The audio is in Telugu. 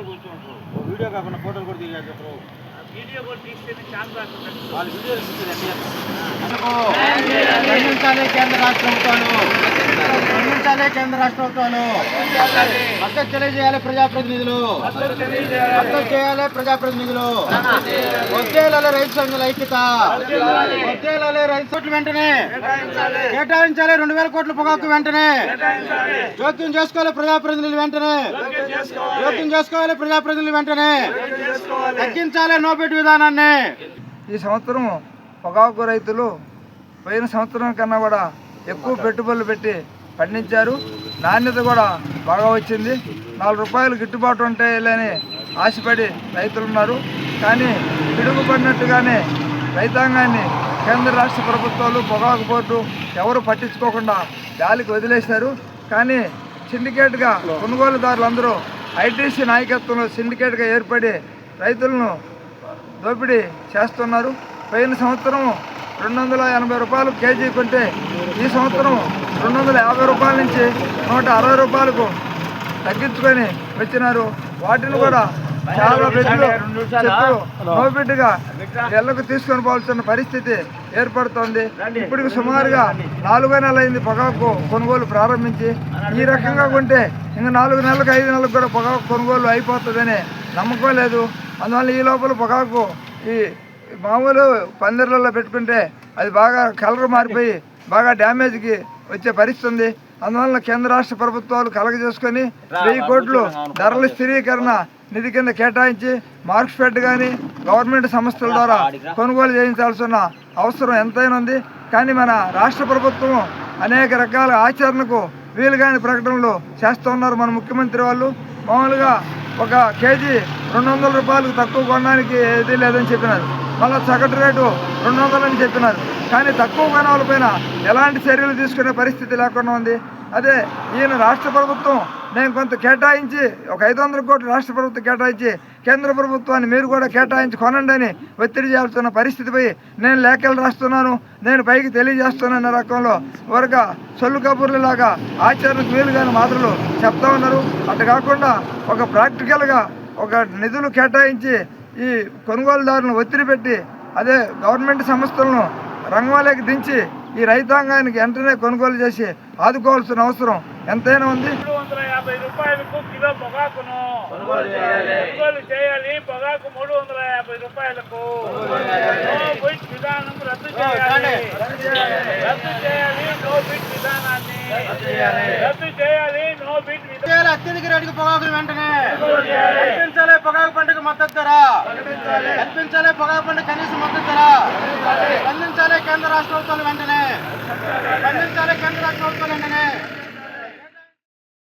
కూర్చుంటారు. వీడియో కాకుండా ఫోటోలు కూడా తీయాలి. వీడియో కూడా తీస్తేనే ఛాన్స్ వాళ్ళు వీడియోలు ఖండించాలి కేంద్ర రాష్ట్ర ప్రభుత్వాలు, ఖండించాలి కేంద్ర రాష్ట్ర ప్రభుత్వాలు. మద్దతు తెలియజేయాలి ప్రజాప్రతినిధులు, మద్దతు చేయాలి ప్రజాప్రతినిధులు. వద్దేలాలి రైతు సంఘాల ఐక్యత, వద్దేలాలి రైతు కోట్లు వెంటనే కేటాయించాలి. 2000 కోట్ల పొగాకు వెంటనే జోక్యం చేసుకోవాలి ప్రజాప్రతినిధులు వెంటనే, జోక్యం చేసుకోవాలి ప్రజాప్రతినిధులు వెంటనే. తగ్గించాలి నోబెట్ విధానాన్ని. ఈ సంవత్సరం పొగాకు రైతులు పోయిన సంవత్సరం కన్నా కూడా ఎక్కువ పెట్టుబడులు పెట్టి పండించారు. నాణ్యత కూడా బాగా వచ్చింది. 4 రూపాయలు గిట్టుబాటు ఉంటాయని ఆశపడి రైతులు ఉన్నారు. కానీ పిడుగుపడినట్టుగానే రైతాంగాన్ని కేంద్ర రాష్ట్ర ప్రభుత్వాలు పొగాకు బోర్డు ఎవరు పట్టించుకోకుండా గాలికి వదిలేశారు. కానీ సిండికేట్గా కొనుగోలుదారులందరూ ఐటీసీ నాయకత్వంలో సిండికేట్గా ఏర్పడి రైతులను దోపిడీ చేస్తున్నారు. పోయిన సంవత్సరం 280 రూపాయలు కేజీ కొంటే ఈ సంవత్సరం 250 రూపాయల నుంచి 160 రూపాయలకు తగ్గించుకొని వచ్చినారు. వాటిని కూడా చాలా రెట్లు నోబిడ్గా నెలకు తీసుకొని పోవాల్సిన పరిస్థితి ఏర్పడుతోంది. ఇప్పటికి సుమారుగా 4 నెలలు అయింది పొగాకు కొనుగోలు ప్రారంభించి. ఈ రకంగా కొంటే ఇంకా 4 నెలలకు 5 నెలలకు కూడా పొగాకు కొనుగోలు అయిపోతుందని నమ్మకం లేదు. అందువల్ల ఈ లోపల పొగాకు ఈ మామూలు పందిర్లలో పెట్టుకుంటే అది బాగా కలర్ మారిపోయి బాగా డ్యామేజ్కి వచ్చే పరిస్థితి ఉంది. అందువల్ల కేంద్ర రాష్ట్ర ప్రభుత్వాలు కలగజేసుకొని 1000 కోట్లు ధరల స్థిరీకరణ నిధి కింద కేటాయించి మార్క్స్ఫెడ్ కానీ గవర్నమెంట్ సంస్థల ద్వారా కొనుగోలు చేయించాల్సిన అవసరం ఎంతైనా ఉంది. కానీ మన రాష్ట్ర ప్రభుత్వం అనేక రకాల ఆచరణకు వీలుగాని ప్రకటనలు చేస్తూ ఉన్నారు. మన ముఖ్యమంత్రి వాళ్ళు మామూలుగా ఒక కేజీ 200 రూపాయలకు తక్కువ కొనడానికి ఏది లేదని చెప్పినారు. మళ్ళీ సగటు రేటు 200 అని చెప్పినారు. కానీ తక్కువ కొనాలపైన ఎలాంటి చర్యలు తీసుకునే పరిస్థితి లేకుండా ఉంది. అదే ఈయన రాష్ట్ర ప్రభుత్వం నేను కొంత కేటాయించి ఒక 500 కోట్లు రాష్ట్ర ప్రభుత్వం కేటాయించి కేంద్ర ప్రభుత్వాన్ని మీరు కూడా కేటాయించి కొనండి అని ఒత్తిడి చేస్తున్న పరిస్థితిపై నేను లేఖలు రాస్తున్నాను, నేను పైకి తెలియజేస్తున్నాను రకంలో వరకు సొల్లు కబుర్లలాగా ఆచరణకు వీలుగాని మాటలు చెప్తా ఉన్నారు. అటు కాకుండా ఒక ప్రాక్టికల్గా ఒక నిధులు కేటాయించి ఈ కొనుగోలుదారులను ఒత్తిడి పెట్టి అదే గవర్నమెంట్ సంస్థలను రంగంలోకి దించి ఈ రైతాంగానికి వెంటనే కొనుగోలు చేసి ఆదుకోవాల్సిన అవసరం ఎంతైనా ఉంది. 350 రూపాయలకు కిలో పొగాకును కొనుగోలు చేయాలి. పొగాకు 350 రూపాయలకు నోబిట్ విధానం రద్దు చేయాలి. రద్దు చేయాలి నోబిట్ విధానాన్ని రద్దు చేయాలి. నోబిట్ విధానం అత్యధిక రేటుకు పొగాకులు వెంటనే కల్పించాలి. పొగాకు పంటకు మద్దతు ధర కల్పించాలి. పొగాకు పంట కనీస మద్దతు ధర ఖండించాలి కేంద్ర రాష్ట్ర ప్రభుత్వాలు వెంటనే, ఖండించాలి కేంద్ర రాష్ట్ర ప్రభుత్వాలు వెంటనే.